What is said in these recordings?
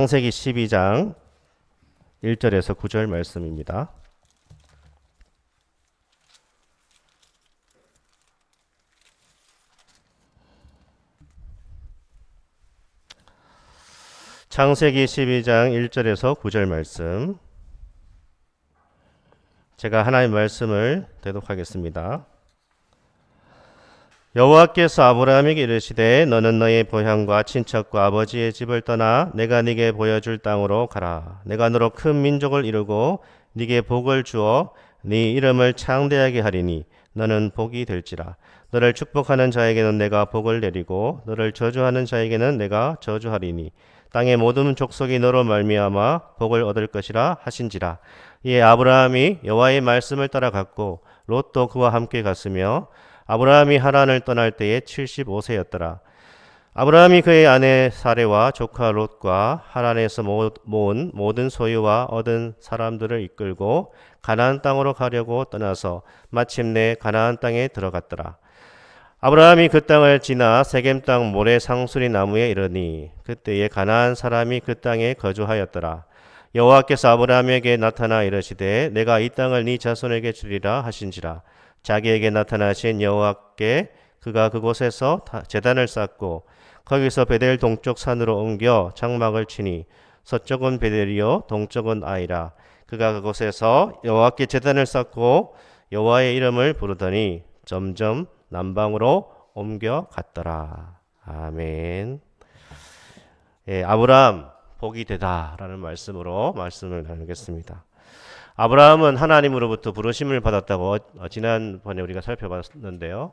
창세기 12장 1절에서 9절 말씀입니다. 창세기 12장 1절에서 9절 말씀, 제가 하나님의 말씀을 대독하겠습니다. 여호와께서 아브라함에게 이르시되 너는 너의 고향과 친척과 아버지의 집을 떠나 내가 네게 보여줄 땅으로 가라. 내가 너로 큰 민족을 이루고 네게 복을 주어 네 이름을 창대하게 하리니 너는 복이 될지라. 너를 축복하는 자에게는 내가 복을 내리고 너를 저주하는 자에게는 내가 저주하리니 땅의 모든 족속이 너로 말미암아 복을 얻을 것이라 하신지라. 이에 아브라함이 여호와의 말씀을 따라갔고 롯도 그와 함께 갔으며 아브라함이 하란을 떠날 때에 75세였더라. 아브라함이 그의 아내 사레와 조카 롯과 하란에서 모은 모든 소유와 얻은 사람들을 이끌고 가나안 땅으로 가려고 떠나서 마침내 가나안 땅에 들어갔더라. 아브라함이 그 땅을 지나 세겜 땅 모래 상수리 나무에 이르니 그때에 가나안 사람이 그 땅에 거주하였더라. 여호와께서 아브라함에게 나타나 이르시되 내가 이 땅을 네 자손에게 주리라 하신지라. 자기에게 나타나신 여호와께 그가 그곳에서 제단을 쌓고 거기서 베델 동쪽 산으로 옮겨 장막을 치니 서쪽은 베델이요 동쪽은 아이라. 그가 그곳에서 여호와께 제단을 쌓고 여호와의 이름을 부르더니 점점 남방으로 옮겨 갔더라. 아멘. 예, 아브라함 복이 되다라는 말씀으로 말씀을 나누겠습니다. 아브라함은 하나님으로부터 부르심을 받았다고 지난번에 우리가 살펴봤는데요.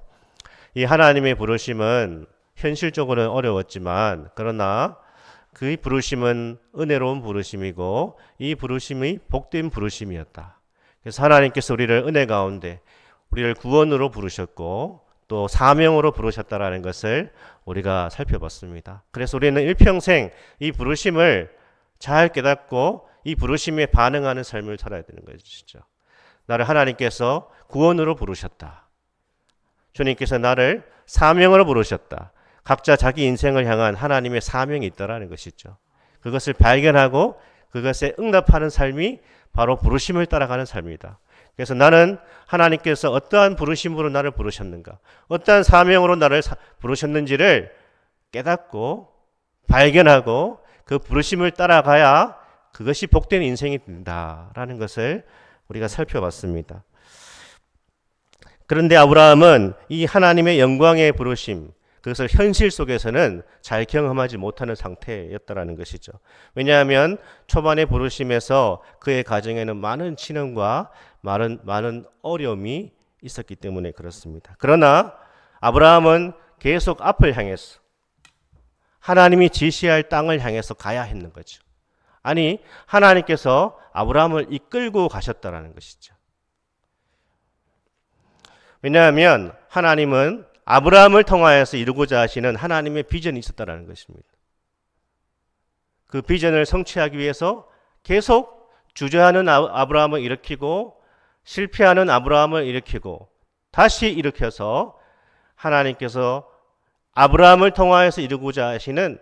이 하나님의 부르심은 현실적으로는 어려웠지만 그러나 그 부르심은 은혜로운 부르심이고 이 부르심이 복된 부르심이었다. 그래서 하나님께서 우리를 은혜 가운데 우리를 구원으로 부르셨고 또 사명으로 부르셨다라는 것을 우리가 살펴봤습니다. 그래서 우리는 일평생 이 부르심을 잘 깨닫고 이 부르심에 반응하는 삶을 살아야 되는 것이죠. 나를 하나님께서 구원으로 부르셨다. 주님께서 나를 사명으로 부르셨다. 각자 자기 인생을 향한 하나님의 사명이 있다라는 것이죠. 그것을 발견하고 그것에 응답하는 삶이 바로 부르심을 따라가는 삶이다. 그래서 나는 하나님께서 어떠한 부르심으로 나를 부르셨는가, 어떠한 사명으로 나를 부르셨는지를 깨닫고 발견하고 그 부르심을 따라가야 그것이 복된 인생이 된다라는 것을 우리가 살펴봤습니다. 그런데 아브라함은 이 하나님의 영광의 부르심, 그것을 현실 속에서는 잘 경험하지 못하는 상태였다라는 것이죠. 왜냐하면 초반의 부르심에서 그의 가정에는 많은 친험과 많은 어려움이 있었기 때문에 그렇습니다. 그러나 아브라함은 계속 앞을 향해서 하나님이 지시할 땅을 향해서 가야 했는 거죠. 아니, 하나님께서 아브라함을 이끌고 가셨다라는 것이죠. 왜냐하면 하나님은 아브라함을 통하여서 이루고자 하시는 하나님의 비전이 있었다라는 것입니다. 그 비전을 성취하기 위해서 계속 주저하는 아브라함을 일으키고 실패하는 아브라함을 일으키고 다시 일으켜서 하나님께서 아브라함을 통하여서 이루고자 하시는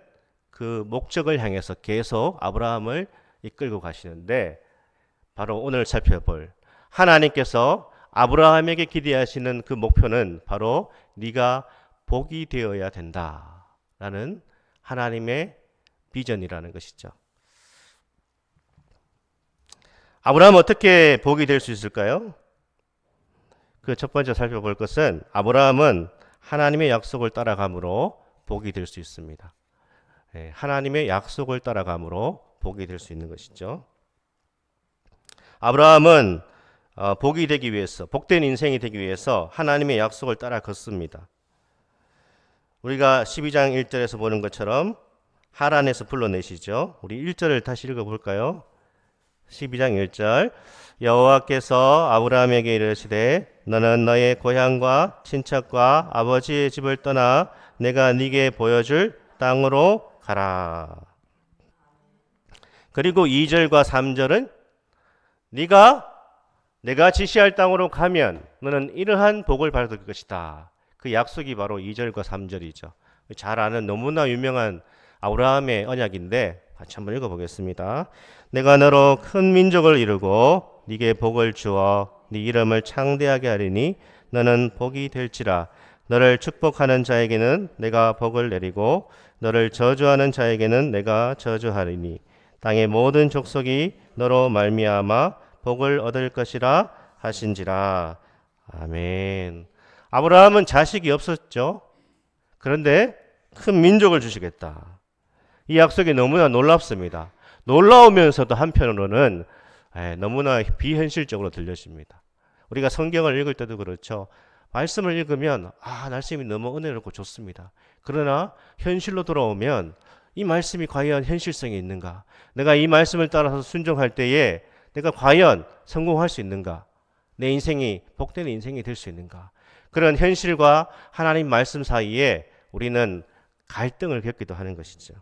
그 목적을 향해서 계속 아브라함을 이끌고 가시는데 바로 오늘 살펴볼 하나님께서 아브라함에게 기대하시는 그 목표는 바로 네가 복이 되어야 된다라는 하나님의 비전이라는 것이죠. 아브라함은 어떻게 복이 될 수 있을까요? 그 첫 번째 살펴볼 것은 아브라함은 하나님의 약속을 따라감으로 복이 될 수 있습니다. 하나님의 약속을 따라감으로 복이 될 수 있는 것이죠. 아브라함은 복이 되기 위해서, 복된 인생이 되기 위해서 하나님의 약속을 따라 걷습니다. 우리가 12장 1절에서 보는 것처럼 하란에서 불러내시죠. 우리 1절을 다시 읽어볼까요? 12장 1절 여호와께서 아브라함에게 이르시되 너는 너의 고향과 친척과 아버지의 집을 떠나 내가 네게 보여줄 땅으로 가라. 그리고 2절과 3절은 내가 지시할 땅으로 가면 너는 이러한 복을 받을 것이다. 그 약속이 바로 2절과 3절이죠. 잘 아는 너무나 유명한 아브라함의 언약인데 같이 한번 읽어보겠습니다. 내가 너로 큰 민족을 이루고 네게 복을 주어 네 이름을 창대하게 하리니 너는 복이 될지라. 너를 축복하는 자에게는 내가 복을 내리고 너를 저주하는 자에게는 내가 저주하리니 땅의 모든 족속이 너로 말미암아 복을 얻을 것이라 하신지라. 아멘. 아브라함은 자식이 없었죠. 그런데 큰 민족을 주시겠다. 이 약속이 너무나 놀랍습니다. 놀라우면서도 한편으로는 너무나 비현실적으로 들려집니다. 우리가 성경을 읽을 때도 그렇죠. 말씀을 읽으면 말씀이 너무 은혜롭고 좋습니다. 그러나 현실로 돌아오면 이 말씀이 과연 현실성이 있는가? 내가 이 말씀을 따라서 순종할 때에 내가 과연 성공할 수 있는가? 내 인생이 복된 인생이 될 수 있는가? 그런 현실과 하나님 말씀 사이에 우리는 갈등을 겪기도 하는 것이죠.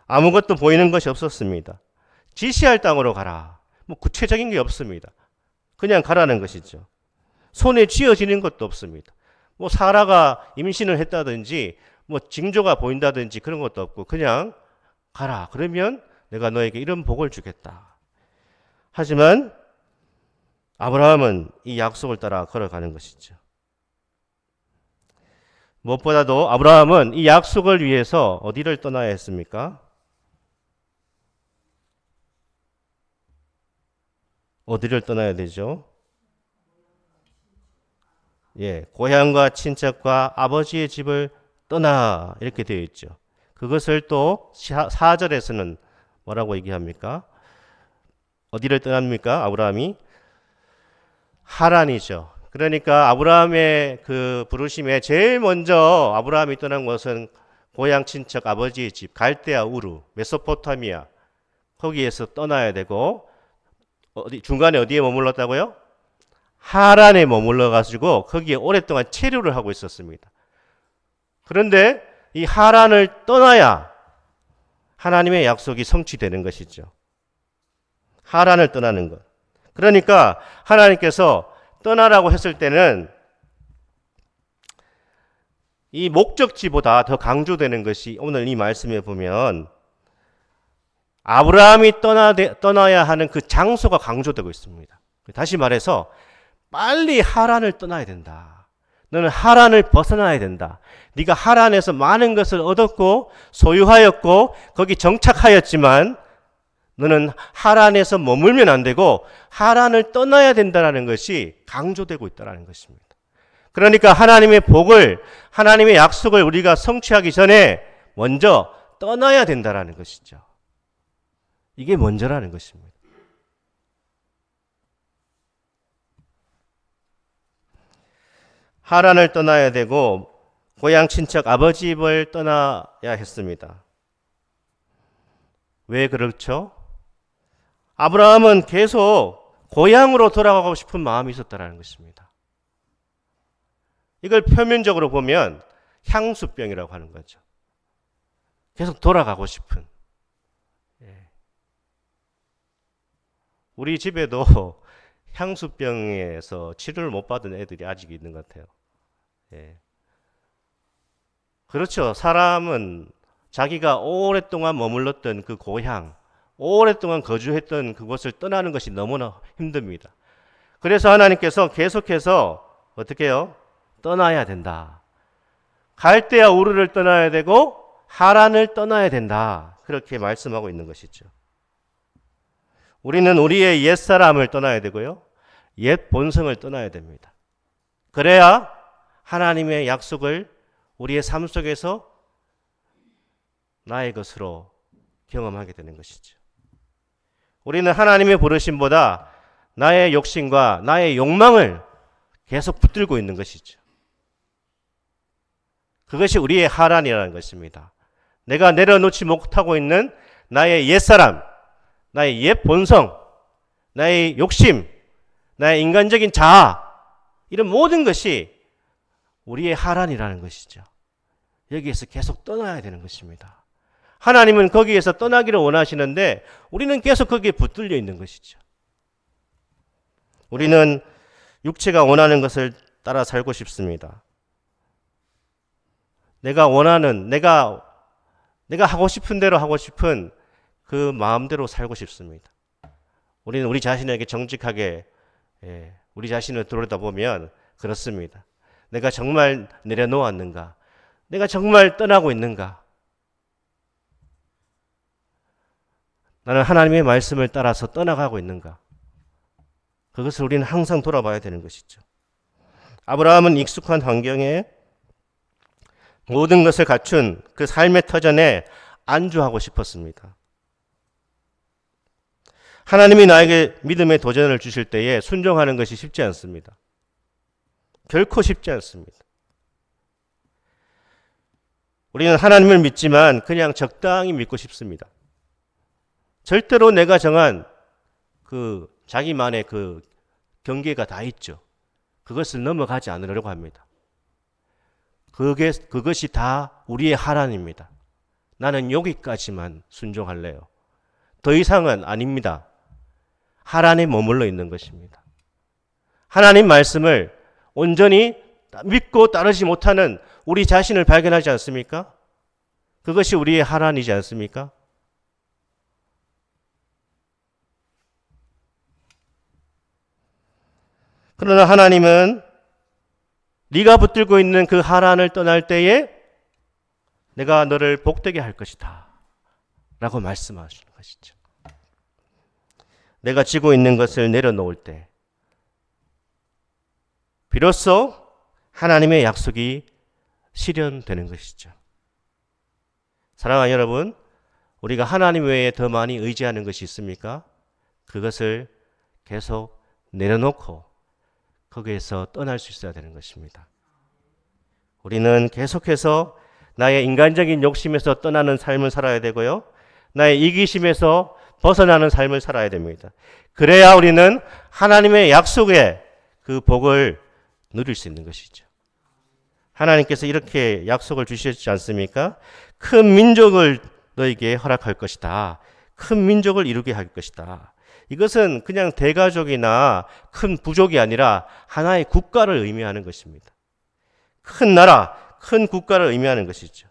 아무것도 보이는 것이 없었습니다. 지시할 땅으로 가라. 구체적인 게 없습니다. 그냥 가라는 것이죠. 손에 쥐어지는 것도 없습니다. 사라가 임신을 했다든지 징조가 보인다든지 그런 것도 없고 그냥 가라. 그러면 내가 너에게 이런 복을 주겠다. 하지만 아브라함은 이 약속을 따라 걸어가는 것이죠. 무엇보다도 아브라함은 이 약속을 위해서 어디를 떠나야 했습니까? 어디를 떠나야 되죠? 고향과 친척과 아버지의 집을 떠나 이렇게 되어 있죠. 그것을 또 4절에서는 뭐라고 얘기합니까? 어디를 떠납니까? 아브라함이 하란이죠. 그러니까 아브라함의 그 부르심에 제일 먼저 아브라함이 떠난 것은 고향 친척 아버지의 집 갈대아 우르 메소포타미아 거기에서 떠나야 되고 중간에 어디에 머물렀다고요? 하란에 머물러 가지고 거기에 오랫동안 체류를 하고 있었습니다. 그런데 이 하란을 떠나야 하나님의 약속이 성취되는 것이죠. 하란을 떠나는 것. 그러니까 하나님께서 떠나라고 했을 때는 이 목적지보다 더 강조되는 것이 오늘 이 말씀에 보면 아브라함이 떠나야 하는 그 장소가 강조되고 있습니다. 다시 말해서 빨리 하란을 떠나야 된다. 너는 하란을 벗어나야 된다. 네가 하란에서 많은 것을 얻었고 소유하였고 거기 정착하였지만 너는 하란에서 머물면 안 되고 하란을 떠나야 된다는 것이 강조되고 있다는 것입니다. 그러니까 하나님의 복을 하나님의 약속을 우리가 성취하기 전에 먼저 떠나야 된다는 것이죠. 이게 먼저라는 것입니다. 하란을 떠나야 되고 고향 친척 아버지 집을 떠나야 했습니다. 왜 그렇죠? 아브라함은 계속 고향으로 돌아가고 싶은 마음이 있었다는 것입니다. 이걸 표면적으로 보면 향수병이라고 하는 거죠. 계속 돌아가고 싶은. 우리 집에도 향수병에서 치료를 못 받은 애들이 아직 있는 것 같아요. 그렇죠. 사람은 자기가 오랫동안 머물렀던 그 고향, 오랫동안 거주했던 그곳을 떠나는 것이 너무나 힘듭니다. 그래서 하나님께서 계속해서 어떻게 해요? 떠나야 된다. 갈대아 우르를 떠나야 되고 하란을 떠나야 된다. 그렇게 말씀하고 있는 것이죠. 우리는 우리의 옛사람을 떠나야 되고요. 옛 본성을 떠나야 됩니다. 그래야 하나님의 약속을 우리의 삶 속에서 나의 것으로 경험하게 되는 것이죠. 우리는 하나님의 부르심보다 나의 욕심과 나의 욕망을 계속 붙들고 있는 것이죠. 그것이 우리의 하란이라는 것입니다. 내가 내려놓지 못하고 있는 나의 옛사람, 나의 옛 본성, 나의 욕심, 나의 인간적인 자아, 이런 모든 것이 우리의 하란이라는 것이죠. 여기에서 계속 떠나야 되는 것입니다. 하나님은 거기에서 떠나기를 원하시는데 우리는 계속 거기에 붙들려 있는 것이죠. 우리는 육체가 원하는 것을 따라 살고 싶습니다. 내가 원하는, 내가 내가 하고 싶은 대로 하고 싶은 그 마음대로 살고 싶습니다. 우리는 우리 자신에게 정직하게 우리 자신을 돌아다보면 그렇습니다. 내가 정말 내려놓았는가? 내가 정말 떠나고 있는가? 나는 하나님의 말씀을 따라서 떠나가고 있는가? 그것을 우리는 항상 돌아봐야 되는 것이죠. 아브라함은 익숙한 환경에 모든 것을 갖춘 그 삶의 터전에 안주하고 싶었습니다. 하나님이 나에게 믿음의 도전을 주실 때에 순종하는 것이 쉽지 않습니다. 결코 쉽지 않습니다. 우리는 하나님을 믿지만 그냥 적당히 믿고 싶습니다. 절대로 내가 정한 그 자기만의 그 경계가 다 있죠. 그것을 넘어가지 않으려고 합니다. 그것이 다 우리의 하나님입니다. 나는 여기까지만 순종할래요. 더 이상은 아닙니다. 하란에 머물러 있는 것입니다. 하나님 말씀을 온전히 믿고 따르지 못하는 우리 자신을 발견하지 않습니까? 그것이 우리의 하란이지 않습니까? 그러나 하나님은 네가 붙들고 있는 그 하란을 떠날 때에 내가 너를 복되게 할 것이다 라고 말씀하시는 것이죠. 내가 지고 있는 것을 내려놓을 때 비로소 하나님의 약속이 실현되는 것이죠. 사랑하는 여러분, 우리가 하나님 외에 더 많이 의지하는 것이 있습니까? 그것을 계속 내려놓고 거기에서 떠날 수 있어야 되는 것입니다. 우리는 계속해서 나의 인간적인 욕심에서 떠나는 삶을 살아야 되고요. 나의 이기심에서 벗어나는 삶을 살아야 됩니다. 그래야 우리는 하나님의 약속의 그 복을 누릴 수 있는 것이죠. 하나님께서 이렇게 약속을 주셨지 않습니까? 큰 민족을 너에게 허락할 것이다. 큰 민족을 이루게 할 것이다. 이것은 그냥 대가족이나 큰 부족이 아니라 하나의 국가를 의미하는 것입니다. 큰 나라, 큰 국가를 의미하는 것이죠.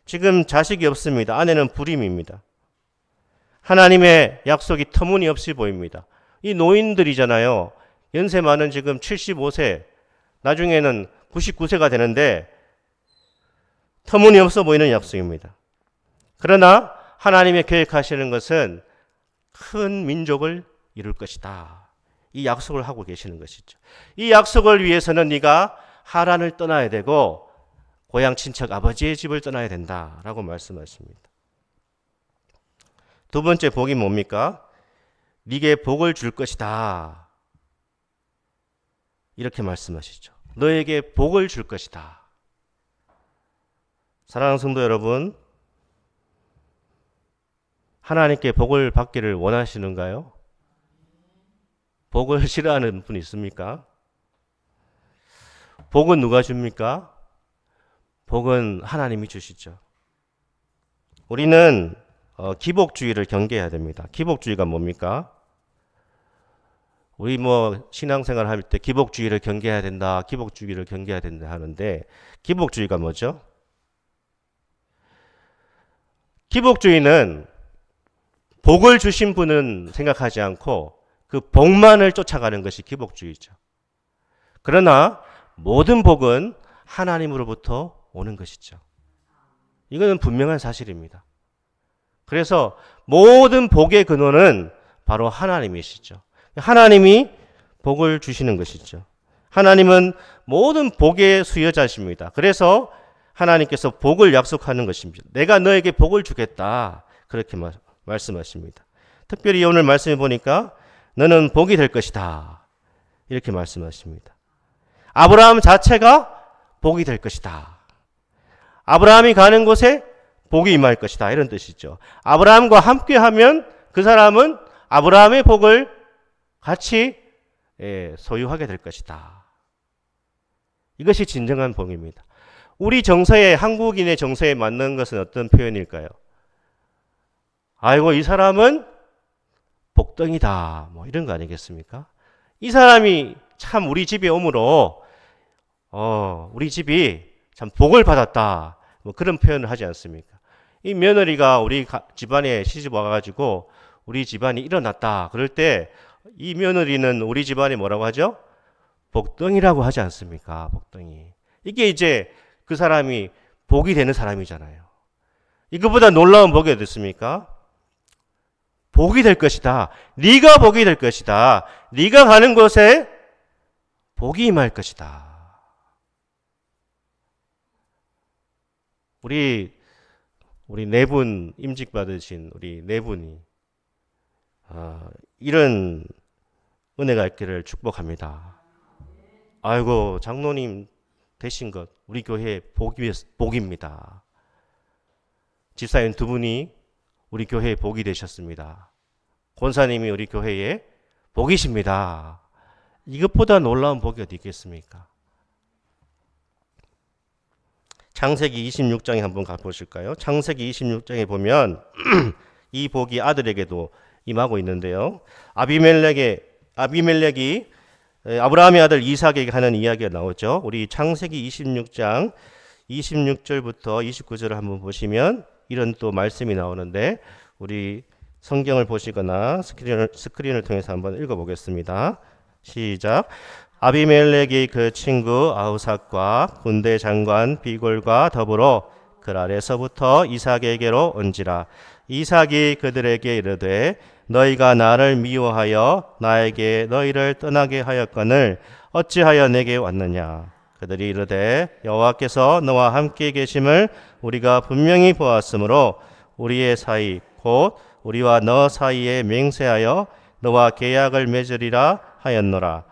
지금 자식이 없습니다. 아내는 불임입니다. 하나님의 약속이 터무니없이 보입니다. 이 노인들이잖아요. 연세 많은 지금 75세, 나중에는 99세가 되는데 터무니없어 보이는 약속입니다. 그러나 하나님의 계획하시는 것은 큰 민족을 이룰 것이다. 이 약속을 하고 계시는 것이죠. 이 약속을 위해서는 네가 하란을 떠나야 되고 고향 친척 아버지의 집을 떠나야 된다라고 말씀하십니다. 두 번째 복이 뭡니까? 네게 복을 줄 것이다. 이렇게 말씀하시죠. 너에게 복을 줄 것이다. 사랑하는 성도 여러분, 하나님께 복을 받기를 원하시는가요? 복을 싫어하는 분 있습니까? 복은 누가 줍니까? 복은 하나님이 주시죠. 우리는 기복주의를 경계해야 됩니다. 기복주의가 뭡니까? 우리 신앙생활 할 때 기복주의를 경계해야 된다, 기복주의를 경계해야 된다 하는데 기복주의가 뭐죠? 기복주의는 복을 주신 분은 생각하지 않고 그 복만을 쫓아가는 것이 기복주의죠. 그러나 모든 복은 하나님으로부터 오는 것이죠. 이거는 분명한 사실입니다. 그래서 모든 복의 근원은 바로 하나님이시죠. 하나님이 복을 주시는 것이죠. 하나님은 모든 복의 수여자십니다. 그래서 하나님께서 복을 약속하는 것입니다. 내가 너에게 복을 주겠다. 그렇게 말씀하십니다. 특별히 오늘 말씀해 보니까 너는 복이 될 것이다. 이렇게 말씀하십니다. 아브라함 자체가 복이 될 것이다. 아브라함이 가는 곳에 복이 임할 것이다. 이런 뜻이죠. 아브라함과 함께하면 그 사람은 아브라함의 복을 같이 소유하게 될 것이다. 이것이 진정한 복입니다. 우리 정서에, 한국인의 정서에 맞는 것은 어떤 표현일까요? 아이고, 이 사람은 복덩이다. 이런 거 아니겠습니까? 이 사람이 참 우리 집에 오므로 우리 집이 참 복을 받았다. 그런 표현을 하지 않습니까? 이 며느리가 우리 집안에 시집 와가지고 우리 집안이 일어났다. 그럴 때 이 며느리는 우리 집안이 뭐라고 하죠? 복덩이라고 하지 않습니까? 복덩이. 이게 이제 그 사람이 복이 되는 사람이잖아요. 이거보다 놀라운 복이 어디 있습니까? 복이 될 것이다. 네가 복이 될 것이다. 네가 가는 곳에 복이 임할 것이다. 우리 네 분 임직 받으신 우리 네 분이 이런 은혜가 있기를 축복합니다. 아이고 장로님 되신 것 우리 교회 복입니다. 집사님 두 분이 우리 교회의 복이 되셨습니다. 권사님이 우리 교회의 복이십니다. 이것보다 놀라운 복이 어디 있겠습니까? 창세기 26장에 한번 가보실까요? 창세기 26장에 보면 이 복이 아들에게도 임하고 있는데요. 아비멜렉이 아브라함의 아들 이삭에게 하는 이야기가 나오죠. 우리 창세기 26장 26절부터 29절을 한번 보시면 이런 또 말씀이 나오는데 우리 성경을 보시거나 스크린을 통해서 한번 읽어보겠습니다. 시작. 아비멜렉이 그 친구 아우삭과 군대 장관 비골과 더불어 그 아래서부터 이삭에게로 온지라. 이삭이 그들에게 이르되 너희가 나를 미워하여 나에게 너희를 떠나게 하였거늘 어찌하여 내게 왔느냐. 그들이 이르되 여호와께서 너와 함께 계심을 우리가 분명히 보았으므로 우리의 사이 곧 우리와 너 사이에 맹세하여 너와 계약을 맺으리라 하였노라.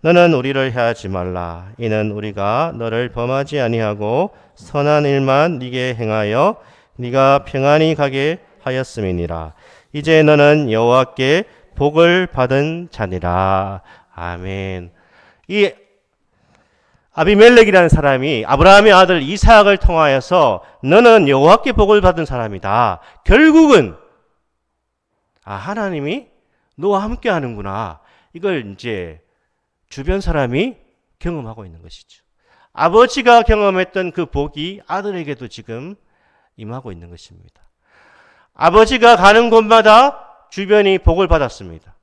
너는 우리를 해하지 말라. 이는 우리가 너를 범하지 아니하고 선한 일만 네게 행하여 네가 평안히 가게 하였음이니라. 이제 너는 여호와께 복을 받은 자니라. 아멘. 이 아비멜렉이라는 사람이 아브라함의 아들 이삭을 통하여서 너는 여호와께 복을 받은 사람이다. 결국은 하나님이 너와 함께 하는구나. 이걸 이제 주변 사람이 경험하고 있는 것이죠. 아버지가 경험했던 그 복이 아들에게도 지금 임하고 있는 것입니다. 아버지가 가는 곳마다 주변이 복을 받았습니다.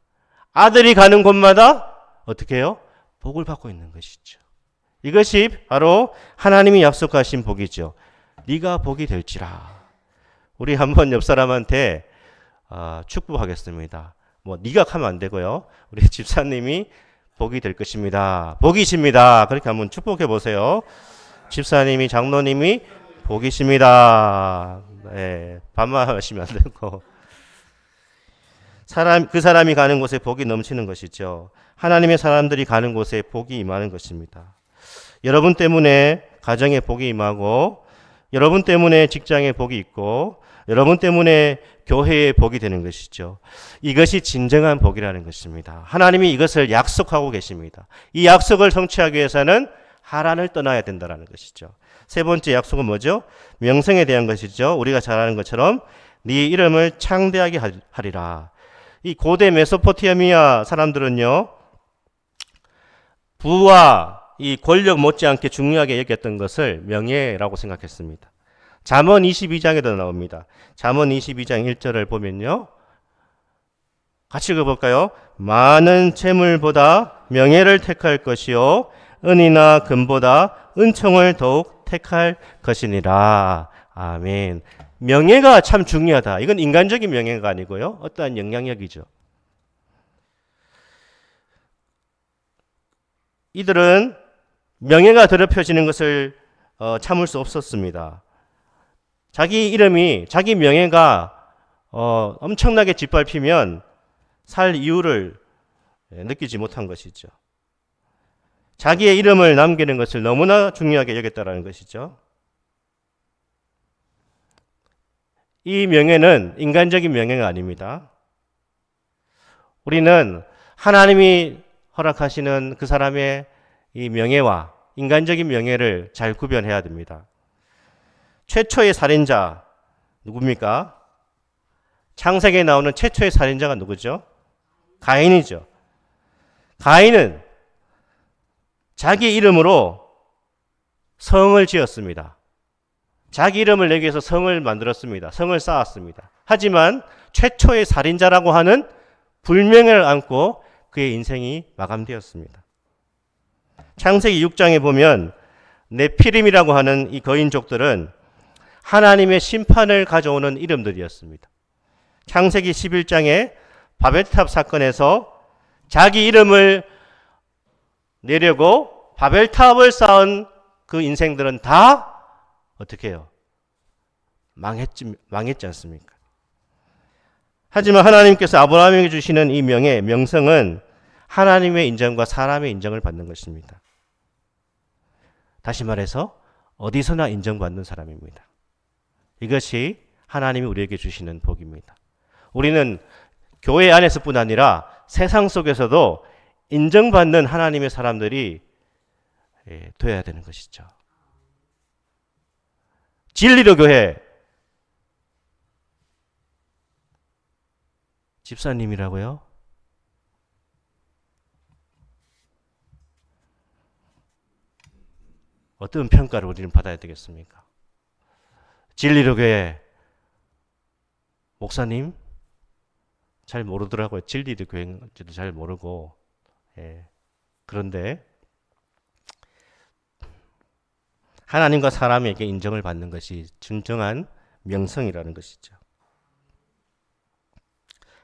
아들이 가는 곳마다 어떻게 해요? 복을 받고 있는 것이죠. 이것이 바로 하나님이 약속하신 복이죠. 네가 복이 될지라. 우리 한번 옆 사람한테 축복하겠습니다. 네가 하면 안 되고요. 우리 집사님이 복이 될 것입니다. 복이십니다. 그렇게 한번 축복해 보세요. 집사님이 장로님이 복이십니다. 네, 반말하시면 안 되고 그 사람이 가는 곳에 복이 넘치는 것이죠. 하나님의 사람들이 가는 곳에 복이 임하는 것입니다. 여러분 때문에 가정에 복이 임하고 여러분 때문에 직장에 복이 있고 여러분 때문에 교회에 복이 되는 것이죠. 이것이 진정한 복이라는 것입니다. 하나님이 이것을 약속하고 계십니다. 이 약속을 성취하기 위해서는 하란을 떠나야 된다는 것이죠. 세 번째 약속은 뭐죠? 명성에 대한 것이죠. 우리가 잘 아는 것처럼 네 이름을 창대하게 하리라. 이 고대 메소포타미아 사람들은요, 부와 이 권력 못지않게 중요하게 여겼던 것을 명예라고 생각했습니다. 잠언 22장에도 나옵니다. 잠언 22장 1절을 보면요, 같이 읽어볼까요? 많은 재물보다 명예를 택할 것이요 은이나 금보다 은총을 더욱 택할 것이니라. 아멘. 명예가 참 중요하다. 이건 인간적인 명예가 아니고요, 어떠한 영향력이죠. 이들은 명예가 더럽혀지는 것을 참을 수 없었습니다. 자기 이름이, 자기 명예가 엄청나게 짓밟히면 살 이유를 느끼지 못한 것이죠. 자기의 이름을 남기는 것을 너무나 중요하게 여겼다는 것이죠. 이 명예는 인간적인 명예가 아닙니다. 우리는 하나님이 허락하시는 그 사람의 이 명예와 인간적인 명예를 잘 구별해야 됩니다. 최초의 살인자 누굽니까? 창세기에 나오는 최초의 살인자가 누구죠? 가인이죠. 가인은 자기 이름으로 성을 지었습니다. 자기 이름을 내기 위해서 성을 만들었습니다. 성을 쌓았습니다. 하지만 최초의 살인자라고 하는 불명예를 안고 그의 인생이 마감되었습니다. 창세기 6장에 보면 네피림이라고 하는 이 거인족들은 하나님의 심판을 가져오는 이름들이었습니다. 창세기 11장에 바벨탑 사건에서 자기 이름을 내려고 바벨탑을 쌓은 그 인생들은 다 어떻게 해요? 망했지 않습니까? 하지만 하나님께서 아브라함에게 주시는 이 명성은 하나님의 인정과 사람의 인정을 받는 것입니다. 다시 말해서 어디서나 인정받는 사람입니다. 이것이 하나님이 우리에게 주시는 복입니다. 우리는 교회 안에서뿐 아니라 세상 속에서도 인정받는 하나님의 사람들이 되어야 되는 것이죠. 진리로 교회 집사님이라고요? 어떤 평가를 우리는 받아야 되겠습니까? 진리로 교회 목사님? 잘 모르더라고요. 진리로 교회인지도 잘 모르고. 그런데 하나님과 사람에게 인정을 받는 것이 진정한 명성이라는 것이죠.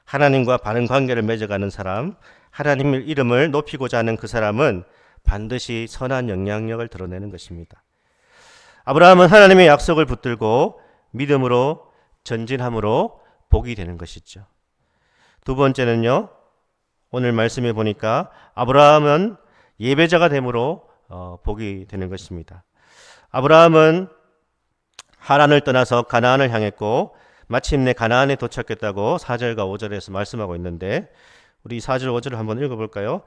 하나님과 바른 관계를 맺어가는 사람, 하나님의 이름을 높이고자 하는 그 사람은 반드시 선한 영향력을 드러내는 것입니다. 아브라함은 하나님의 약속을 붙들고 믿음으로 전진함으로 복이 되는 것이죠. 두 번째는요, 오늘 말씀해 보니까 아브라함은 예배자가 됨으로 복이 되는 것입니다. 아브라함은 하란을 떠나서 가나안을 향했고 마침내 가나안에 도착했다고 4절과 5절에서 말씀하고 있는데 우리 4절 5절을 한번 읽어볼까요?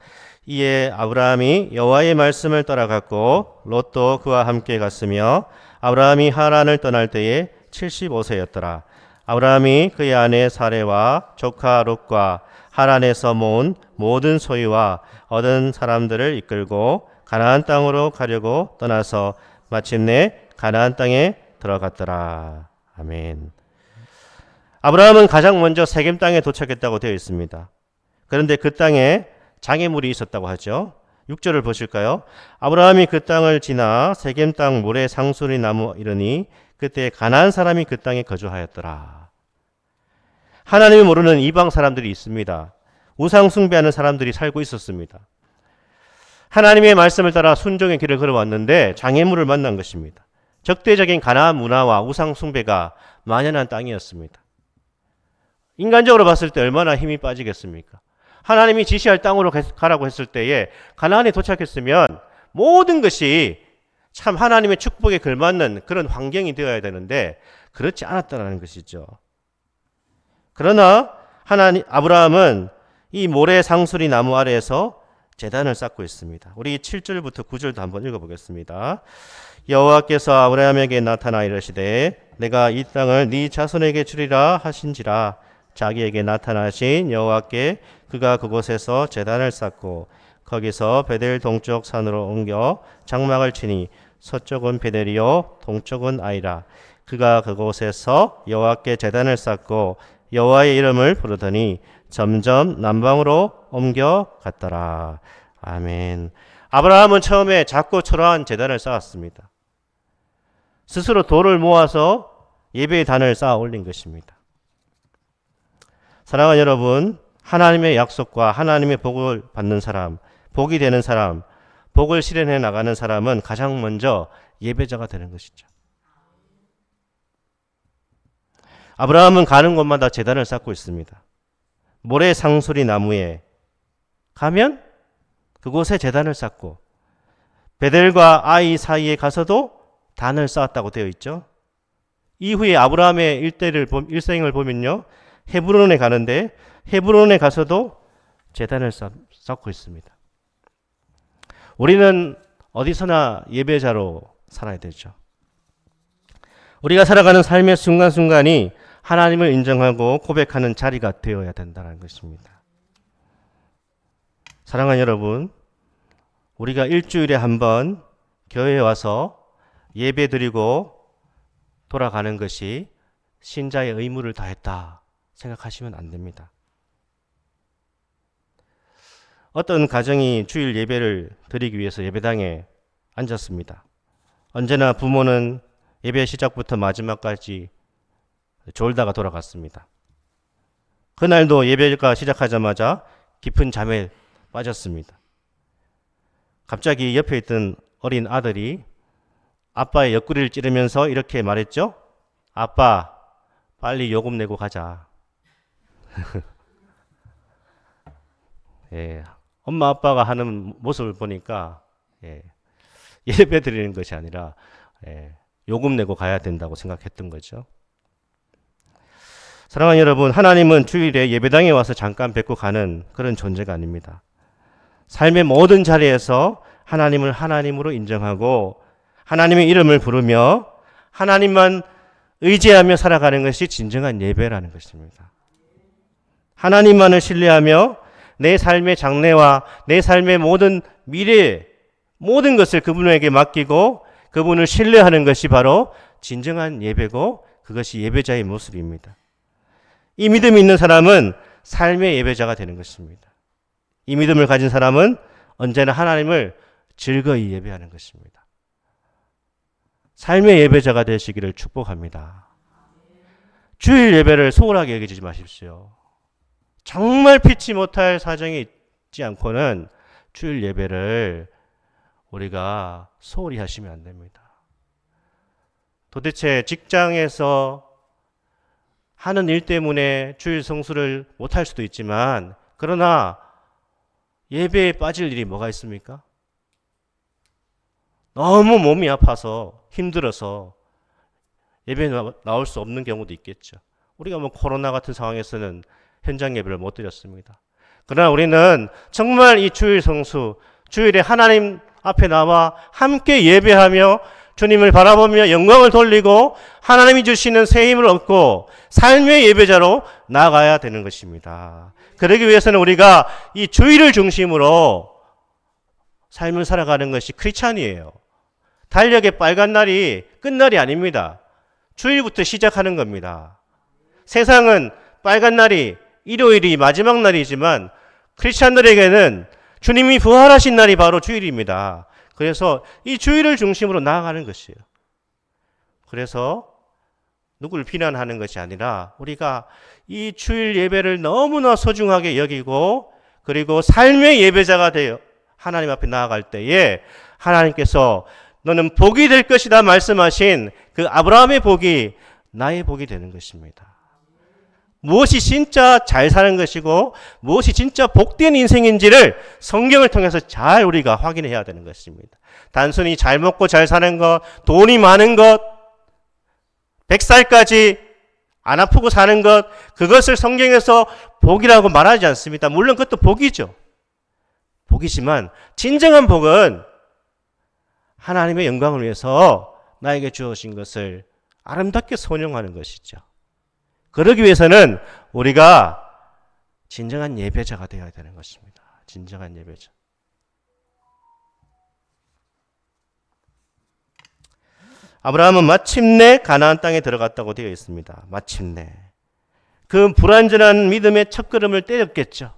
이에 아브라함이 여호와의 말씀을 따라갔고 롯도 그와 함께 갔으며 아브라함이 하란을 떠날 때에 75세였더라. 아브라함이 그의 아내 사레와 조카 롯과 하란에서 모은 모든 소유와 얻은 사람들을 이끌고 가나안 땅으로 가려고 떠나서 마침내 가나안 땅에 들어갔더라. 아멘. 아브라함은 가장 먼저 세겜 땅에 도착했다고 되어 있습니다. 그런데 그 땅에 장애물이 있었다고 하죠. 6절을 보실까요? 아브라함이 그 땅을 지나 세겜 땅 모래 상수리 나무 이르니 그때 가나안 사람이 그 땅에 거주하였더라. 하나님을 모르는 이방 사람들이 있습니다. 우상 숭배하는 사람들이 살고 있었습니다. 하나님의 말씀을 따라 순종의 길을 걸어왔는데 장애물을 만난 것입니다. 적대적인 가나안 문화와 우상 숭배가 만연한 땅이었습니다. 인간적으로 봤을 때 얼마나 힘이 빠지겠습니까? 하나님이 지시할 땅으로 가라고 했을 때에 가나안에 도착했으면 모든 것이 참 하나님의 축복에 걸맞는 그런 환경이 되어야 되는데 그렇지 않았다는 것이죠. 그러나 아브라함은 이 모래 상수리 나무 아래에서 제단을 쌓고 있습니다. 우리 7절부터 9절도 한번 읽어보겠습니다. 여호와께서 아브라함에게 나타나 이르시되 내가 이 땅을 네 자손에게 주리라 하신지라. 자기에게 나타나신 여호와께 그가 그곳에서 제단을 쌓고 거기서 베델 동쪽 산으로 옮겨 장막을 치니 서쪽은 베델이요 동쪽은 아이라. 그가 그곳에서 여호와께 제단을 쌓고 여호와의 이름을 부르더니 점점 남방으로 옮겨갔더라. 아멘. 아브라함은 처음에 작고 초라한 제단을 쌓았습니다. 스스로 돌을 모아서 예배의 단을 쌓아 올린 것입니다. 사랑하는 여러분, 하나님의 약속과 하나님의 복을 받는 사람, 복이 되는 사람, 복을 실현해 나가는 사람은 가장 먼저 예배자가 되는 것이죠. 아브라함은 가는 곳마다 제단을 쌓고 있습니다. 모래 상수리 나무에 가면 그곳에 제단을 쌓고 베델과 아이 사이에 가서도 단을 쌓았다고 되어 있죠. 이후에 아브라함의 일생을 보면요. 헤브론에 가는데 헤브론에 가서도 제단을 쌓고 있습니다. 우리는 어디서나 예배자로 살아야 되죠. 우리가 살아가는 삶의 순간순간이 하나님을 인정하고 고백하는 자리가 되어야 된다는 것입니다. 사랑하는 여러분, 우리가 일주일에 한 번 교회에 와서 예배 드리고 돌아가는 것이 신자의 의무를 다했다 생각하시면 안 됩니다. 어떤 가정이 주일 예배를 드리기 위해서 예배당에 앉았습니다. 언제나 부모는 예배 시작부터 마지막까지 졸다가 돌아갔습니다. 그날도 예배가 시작하자마자 깊은 잠에 빠졌습니다. 갑자기 옆에 있던 어린 아들이 아빠의 옆구리를 찌르면서 이렇게 말했죠. 아빠, 빨리 요금 내고 가자. 예, 엄마 아빠가 하는 모습을 보니까 예배 드리는 것이 아니라 요금 내고 가야 된다고 생각했던 거죠. 사랑하는 여러분, 하나님은 주일에 예배당에 와서 잠깐 뵙고 가는 그런 존재가 아닙니다. 삶의 모든 자리에서 하나님을 하나님으로 인정하고 하나님의 이름을 부르며 하나님만 의지하며 살아가는 것이 진정한 예배라는 것입니다. 하나님만을 신뢰하며 내 삶의 장래와 내 삶의 모든 미래, 모든 것을 그분에게 맡기고 그분을 신뢰하는 것이 바로 진정한 예배고 그것이 예배자의 모습입니다. 이 믿음이 있는 사람은 삶의 예배자가 되는 것입니다. 이 믿음을 가진 사람은 언제나 하나님을 즐거이 예배하는 것입니다. 삶의 예배자가 되시기를 축복합니다. 주일 예배를 소홀하게 여기지 마십시오. 정말 피치 못할 사정이 있지 않고는 주일 예배를 우리가 소홀히 하시면 안 됩니다. 도대체 직장에서 하는 일 때문에 주일 성수를 못할 수도 있지만 그러나 예배에 빠질 일이 뭐가 있습니까? 너무 몸이 아파서 힘들어서 예배에 나올 수 없는 경우도 있겠죠. 우리가 코로나 같은 상황에서는 현장 예배를 못 드렸습니다. 그러나 우리는 정말 이 주일 성수, 주일에 하나님 앞에 나와 함께 예배하며 주님을 바라보며 영광을 돌리고 하나님이 주시는 새 힘을 얻고 삶의 예배자로 나아가야 되는 것입니다. 그러기 위해서는 우리가 이 주일을 중심으로 삶을 살아가는 것이 크리스찬이에요. 달력의 빨간 날이 끝날이 아닙니다. 주일부터 시작하는 겁니다. 세상은 빨간 날이 일요일이 마지막 날이지만 크리스찬들에게는 주님이 부활하신 날이 바로 주일입니다. 그래서 이 주일을 중심으로 나아가는 것이에요. 그래서 누구를 비난하는 것이 아니라 우리가 이 주일 예배를 너무나 소중하게 여기고 그리고 삶의 예배자가 되어 하나님 앞에 나아갈 때에 하나님께서 너는 복이 될 것이다 말씀하신 그 아브라함의 복이 나의 복이 되는 것입니다. 무엇이 진짜 잘 사는 것이고 무엇이 진짜 복된 인생인지를 성경을 통해서 잘 우리가 확인해야 되는 것입니다. 단순히 잘 먹고 잘 사는 것, 돈이 많은 것, 100살까지 안 아프고 사는 것, 그것을 성경에서 복이라고 말하지 않습니다. 물론 그것도 복이죠. 복이지만 진정한 복은 하나님의 영광을 위해서 나에게 주어진 것을 아름답게 선용하는 것이죠. 그러기 위해서는 우리가 진정한 예배자가 되어야 되는 것입니다. 진정한 예배자. 아브라함은 마침내 가나안 땅에 들어갔다고 되어 있습니다. 마침내. 그 불완전한 믿음의 첫걸음을 떼었겠죠.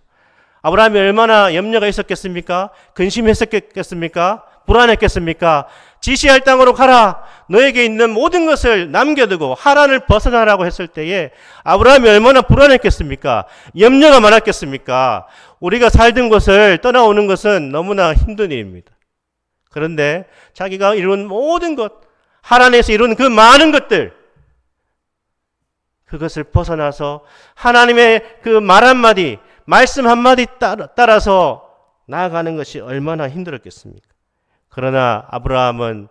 아브라함이 얼마나 염려가 있었겠습니까? 근심했었겠습니까? 불안했겠습니까? 지시할 땅으로 가라. 너에게 있는 모든 것을 남겨두고 하란을 벗어나라고 했을 때에 아브라함이 얼마나 불안했겠습니까? 염려가 많았겠습니까? 우리가 살던 곳을 떠나오는 것은 너무나 힘든 일입니다. 그런데 자기가 이룬 모든 것, 하란에서 이룬 그 많은 것들, 그것을 벗어나서 하나님의 그 말 한마디, 말씀 한마디 따라서 나아가는 것이 얼마나 힘들었겠습니까? 그러나 아브라함은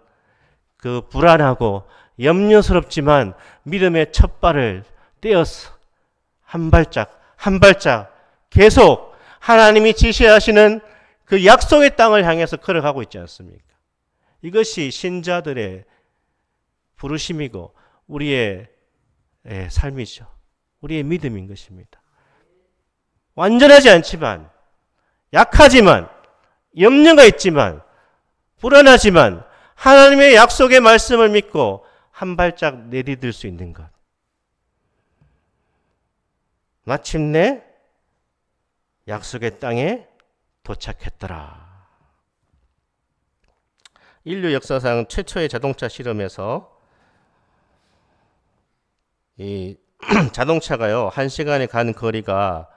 그 불안하고 염려스럽지만 믿음의 첫 발을 떼어서 한 발짝 한 발짝 계속 하나님이 지시하시는 그 약속의 땅을 향해서 걸어가고 있지 않습니까? 이것이 신자들의 부르심이고 우리의 삶이죠. 우리의 믿음인 것입니다. 완전하지 않지만, 약하지만, 염려가 있지만, 불안하지만 하나님의 약속의 말씀을 믿고 한 발짝 내디딜 수 있는 것. 마침내 약속의 땅에 도착했더라. 인류 역사상 최초의 자동차 실험에서 이 자동차가요, 1시간에 가는 거리가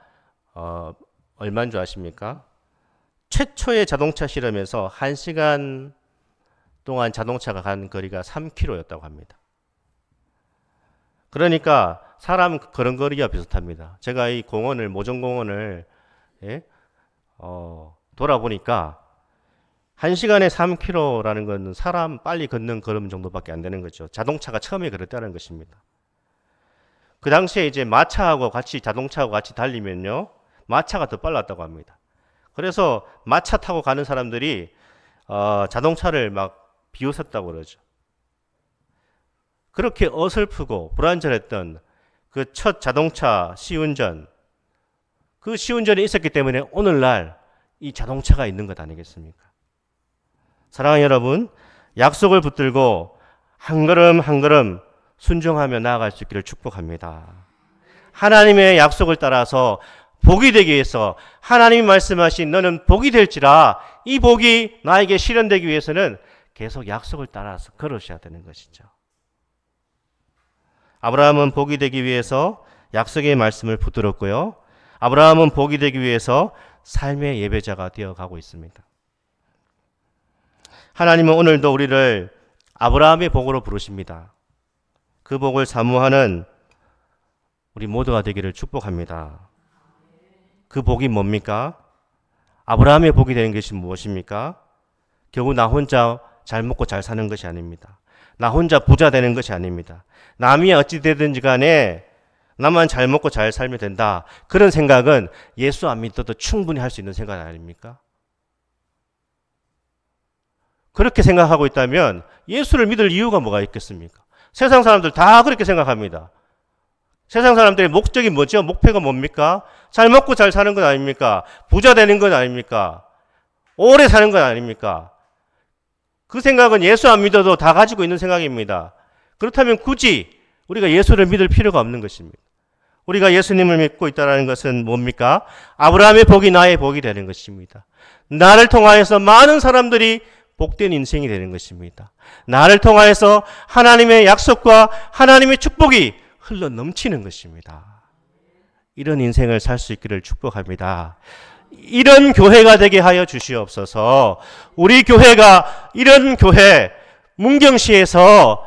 얼마인 줄 아십니까? 최초의 자동차 실험에서 1시간 동안 자동차가 가는 거리가 3km였다고 합니다. 그러니까 사람 걸음걸이와 비슷합니다. 제가 이 공원을, 모정공원을 돌아보니까 1시간에 3km라는 건 사람 빨리 걷는 걸음 정도밖에 안 되는 거죠. 자동차가 처음에 그랬다는 것입니다. 그 당시에 이제 마차하고 같이, 자동차하고 같이 달리면요, 마차가 더 빨랐다고 합니다. 그래서 마차 타고 가는 사람들이 자동차를 막 비웃었다고 그러죠. 그렇게 어설프고 불안전했던 그 첫 자동차 시운전, 그 시운전이 있었기 때문에 오늘날 이 자동차가 있는 것 아니겠습니까? 사랑하는 여러분, 약속을 붙들고 한 걸음 한 걸음 순종하며 나아갈 수 있기를 축복합니다. 하나님의 약속을 따라서 복이 되기 위해서, 하나님이 말씀하신 너는 복이 될지라, 이 복이 나에게 실현되기 위해서는 계속 약속을 따라서 걸으셔야 되는 것이죠. 아브라함은 복이 되기 위해서 약속의 말씀을 붙들었고요. 아브라함은 복이 되기 위해서 삶의 예배자가 되어가고 있습니다. 하나님은 오늘도 우리를 아브라함의 복으로 부르십니다. 그 복을 사모하는 우리 모두가 되기를 축복합니다. 그 복이 뭡니까? 아브라함의 복이 되는 것이 무엇입니까? 겨우 나 혼자 잘 먹고 잘 사는 것이 아닙니다. 나 혼자 부자 되는 것이 아닙니다. 남이 어찌 되든지 간에 나만 잘 먹고 잘 살면 된다. 그런 생각은 예수 안 믿어도 충분히 할 수 있는 생각 아닙니까? 그렇게 생각하고 있다면 예수를 믿을 이유가 뭐가 있겠습니까? 세상 사람들 다 그렇게 생각합니다. 세상 사람들의 목적이 뭐죠? 목표가 뭡니까? 잘 먹고 잘 사는 건 아닙니까? 부자 되는 건 아닙니까? 오래 사는 건 아닙니까? 그 생각은 예수 안 믿어도 다 가지고 있는 생각입니다. 그렇다면 굳이 우리가 예수를 믿을 필요가 없는 것입니다. 우리가 예수님을 믿고 있다는 것은 뭡니까? 아브라함의 복이 나의 복이 되는 것입니다. 나를 통하여서 많은 사람들이 복된 인생이 되는 것입니다. 나를 통하여서 하나님의 약속과 하나님의 축복이 흘러 넘치는 것입니다. 이런 인생을 살 수 있기를 축복합니다. 이런 교회가 되게 하여 주시옵소서. 우리 교회가 이런 교회, 문경시에서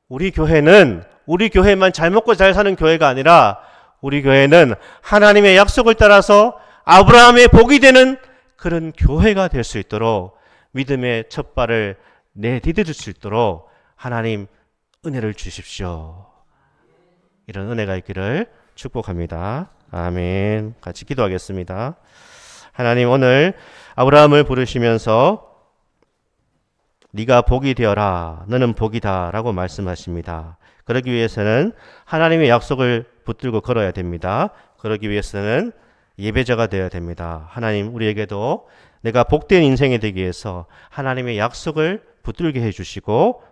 우리 교회만 잘 먹고 잘 사는 교회가 아니라 우리 교회는 하나님의 약속을 따라서 아브라함의 복이 되는 그런 교회가 될 수 있도록, 믿음의 첫 발을 내디딜 수 있도록 하나님 은혜를 주십시오. 이런 은혜가 있기를 축복합니다. 아멘. 같이 기도하겠습니다. 하나님, 오늘 아브라함을 부르시면서 네가 복이 되어라, 너는 복이다 라고 말씀하십니다. 그러기 위해서는 하나님의 약속을 붙들고 걸어야 됩니다. 그러기 위해서는 예배자가 되어야 됩니다. 하나님, 우리에게도 내가 복된 인생이 되기 위해서 하나님의 약속을 붙들게 해주시고,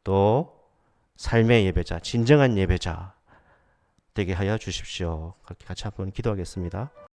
또 삶의 예배자, 진정한 예배자 되게 하여 주십시오. 그렇게 같이 한번 기도하겠습니다.